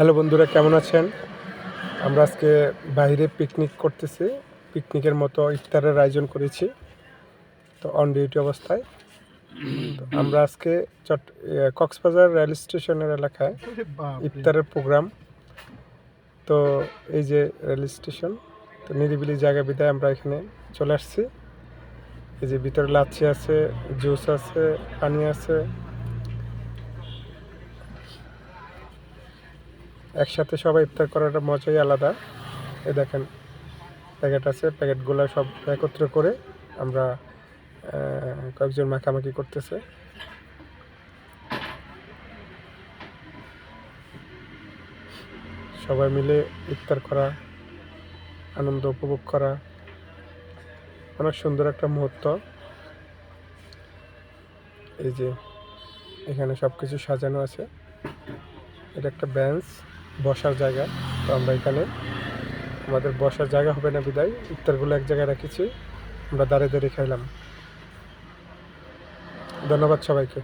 Hello বন্ধুরা, কেমন আছেন? আমরা আজকে বাইরে পিকনিক করতেছি। পিকনিকের মতো ইফতারের আয়োজন করেছি, তো অন ডিউটি অবস্থায়। তো আমরা আজকে কক্সবাজার রেল স্টেশনের এলাকায় ইফতারের প্রোগ্রাম। তো এই যে রেল স্টেশন, তো নিরিবিলি জায়গা বিধায় আমরা এখানে চলে আসছি। এই যে ভিতরে লাচ্ছি আছে, জুস আছে, পানি আছে, একসাথে সবাই ইফতার করার মজাই আলাদা। এই দেখেন প্যাকেট আছে, প্যাকেটগুলো সব একত্র করে আমরা কয়েকজন মাখামাখি করতেছে। সবাই মিলে ইফতার করা, আনন্দ উপভোগ করা, অনেক সুন্দর একটা মুহূর্ত। এই যে এখানে সব কিছু সাজানো আছে, এটা একটা বেঞ্চ, বসার জায়গা। তো আমরা এখানে আমাদের বসার জায়গা হবে না বিদায় ইফতারগুলো এক জায়গায় রেখেছি, আমরা দাঁড়িয়ে দাঁড়িয়ে খাইলাম। ধন্যবাদ সবাইকে।